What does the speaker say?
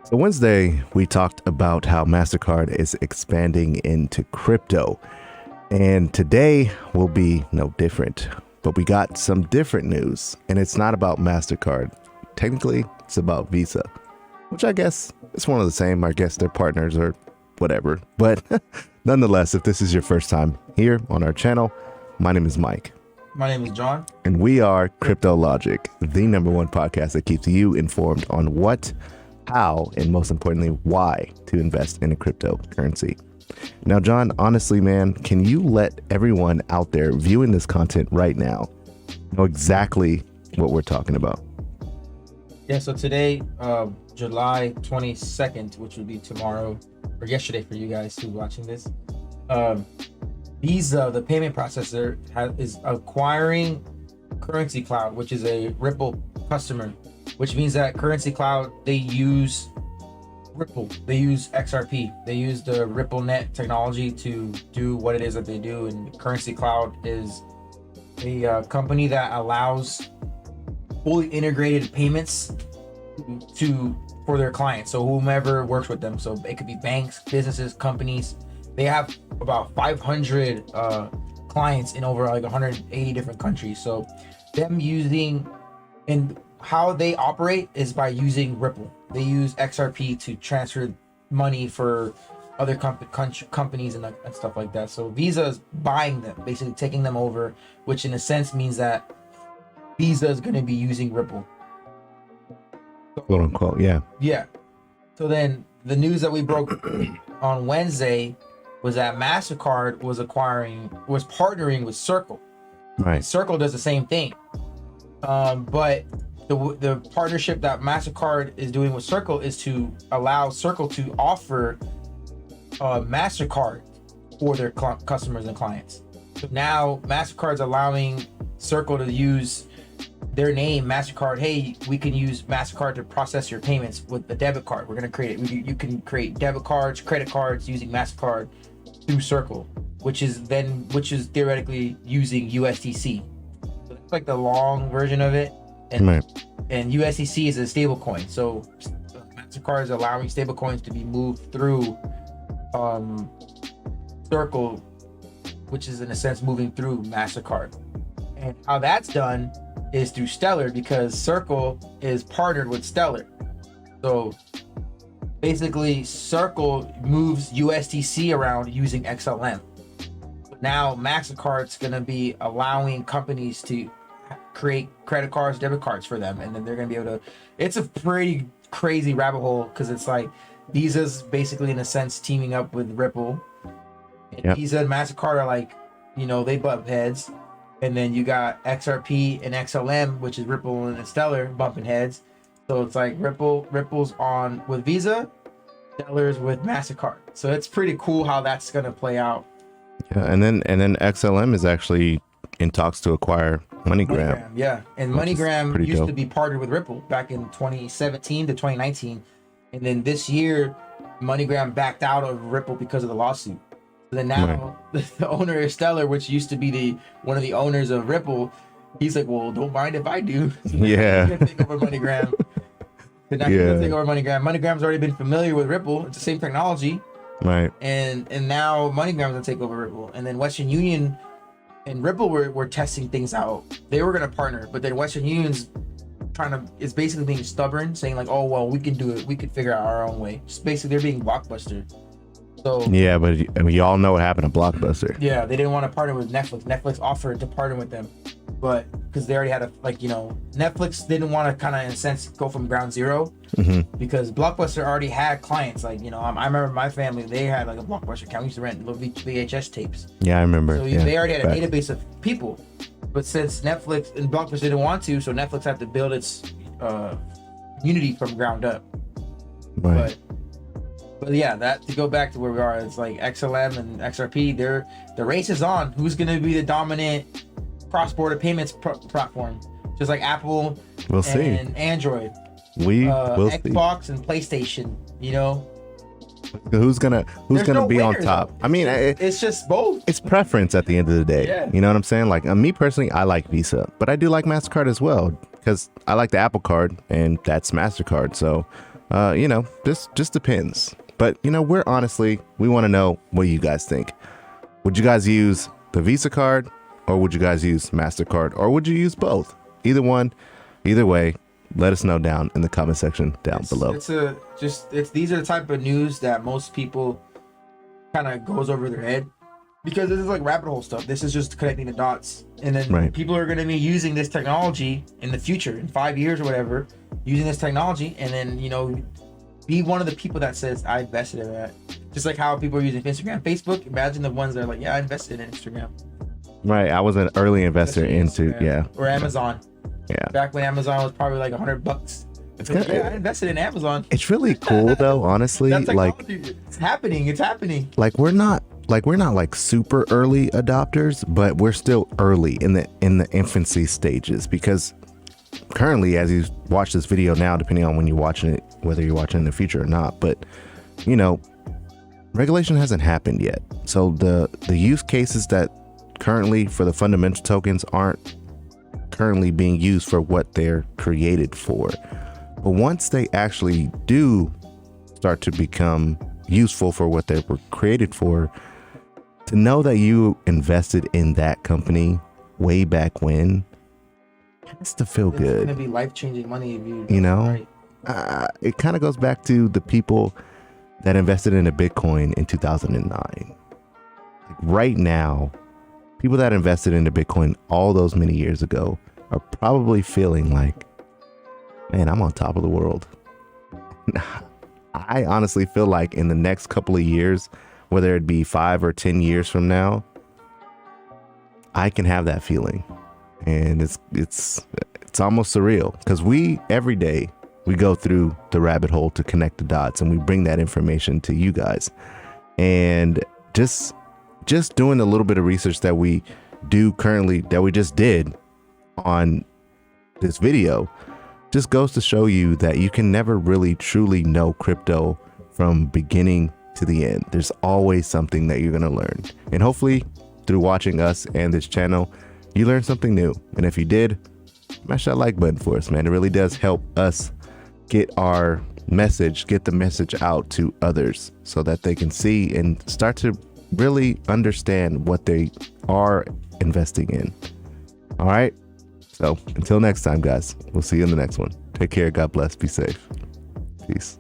So Wednesday, we talked about how Mastercard is expanding into crypto. And today will be no different. But we got some different news. And it's not about Mastercard. Technically, it's about Visa, which I guess it's one of the same. I guess they're partners or whatever. But nonetheless, if this is your first time here on our channel, my name is Mike. My name is John. And we are Crypto Logic, the #1 podcast that keeps you informed on what, how, and most importantly, why to invest in a cryptocurrency. Now, John, honestly, man, can you let everyone out there viewing this content right now know exactly what we're talking about? Yeah, so today, July 22nd, which would be tomorrow, or yesterday for you guys who are watching this, Visa, the payment processor, is acquiring Currencycloud, which is a Ripple customer, which means that Currencycloud, they use Ripple, they use XRP, they use the RippleNet technology to do what it is that they do. And Currencycloud is a company that allows fully integrated payments for their clients, so whomever works with them. So it could be banks, businesses, companies. They have about 500 clients in over like 180 different countries. So them using, and how they operate is by using Ripple. They use XRP to transfer money for other companies and stuff like that. So Visa is buying them, basically taking them over, which in a sense means that Visa is going to be using Ripple. Quote unquote, yeah. Yeah. So then the news that we broke on Wednesday was that Mastercard was partnering with Circle. Right. Circle does the same thing, but the partnership that Mastercard is doing with Circle is to allow Circle to offer Mastercard for their customers and clients. So now Mastercard's allowing Circle to use their name, Mastercard. Hey, we can use Mastercard to process your payments with the debit card. We're going to create it. You can create debit cards, credit cards using Mastercard through Circle, which is theoretically using USDC. So that's like the long version of it. And, right. And USDC is a stable coin. So Mastercard is allowing stable coins to be moved through Circle, which is in a sense moving through Mastercard. And how that's done is through Stellar, because Circle is partnered with Stellar. So basically Circle moves USDC around using XLM. Now Mastercard's going to be allowing companies to create credit cards, debit cards for them, and then they're going to be able to, it's a pretty crazy rabbit hole, because it's like Visa's basically in a sense teaming up with Ripple. And yep. Visa and Mastercard are like, they butt heads. And then you got XRP and XLM, which is Ripple and Stellar, bumping heads. So it's like Ripple's on with Visa, Stellar's with Mastercard. So it's pretty cool how that's gonna play out. Yeah, and then XLM is actually in talks to acquire MoneyGram. Yeah, and MoneyGram used to be partnered with Ripple back in 2017 to 2019, and then this year, MoneyGram backed out of Ripple because of the lawsuit. Then now the owner of Stellar, which used to be one of the owners of Ripple, he's like, well, don't mind if I do. So yeah. He's gonna take over MoneyGram. He's gonna take over MoneyGram. MoneyGram's already been familiar with Ripple. It's the same technology. Right. And now MoneyGram's gonna take over Ripple. And then Western Union and Ripple were testing things out. They were gonna partner, but then Western Union's is basically being stubborn, saying like, oh well, we can do it. We could figure out our own way. Just basically they're being Blockbuster. So, yeah, but y'all know what happened to Blockbuster. Yeah, they didn't want to partner with Netflix. Netflix offered to partner with them, but because they already had Netflix didn't want to kind of in a sense go from ground zero, because Blockbuster already had clients. Like, I remember my family, they had like a Blockbuster account. We used to rent little VHS tapes. Yeah, I remember. So they already had a database of people, but since Netflix and Blockbuster didn't want to, so Netflix had to build its community from ground up. Right. But yeah, that to go back to where we are, it's like XLM and XRP. The race is on. Who's going to be the dominant cross-border payments platform? Just like Apple and Android. We'll Xbox see. And PlayStation. Who's gonna be on top? Though. I mean, it's just both. It's preference at the end of the day. Yeah. You know what I'm saying? Like me personally, I like Visa, but I do like Mastercard as well, because I like the Apple Card, and that's Mastercard. So This just depends. But we want to know what you guys think. Would you guys use the Visa card, or would you guys use Mastercard, or would you use both? Either one, either way, let us know down in the comment section down below. These are the type of news that most people kind of goes over their head, because this is like rabbit hole stuff. This is just connecting the dots, and then people are going to be using this technology in the future, in 5 years or whatever, using this technology, and then be one of the people that says, I invested in that. Just like how people are using Instagram, Facebook. Imagine the ones that are like, yeah, I invested in Instagram. Right. I was an early investor into, Or Amazon. Yeah. Back when Amazon was probably like $100. I invested in Amazon. It's really cool though, honestly. It's happening. It's happening. Like we're not like super early adopters, but we're still early in the infancy stages, because currently, as you watch this video now, depending on when you're watching it, whether you're watching in the future or not, but regulation hasn't happened yet. So the use cases that currently for the fundamental tokens aren't currently being used for what they're created for. But once they actually do start to become useful for what they were created for, to know that you invested in that company way back when, has to feel good. It's going to be life-changing money if you right. It kind of goes back to the people that invested in a Bitcoin in 2009. Like right now, people that invested in a Bitcoin all those many years ago are probably feeling like, man, I'm on top of the world. I honestly feel like in the next couple of years, whether it be 5 or 10 years from now, I can have that feeling. And it's almost surreal, because every day we go through the rabbit hole to connect the dots, and we bring that information to you guys. And just doing a little bit of research that we do currently, that we just did on this video, just goes to show you that you can never really truly know crypto from beginning to the end. There's always something that you're going to learn. And hopefully through watching us and this channel, you learned something new. And if you did, smash that like button for us, man. It really does help us get the message out to others, so that they can see and start to really understand what they are investing in. All right. So until next time, guys, we'll see you in the next one. Take care. God bless. Be safe. Peace.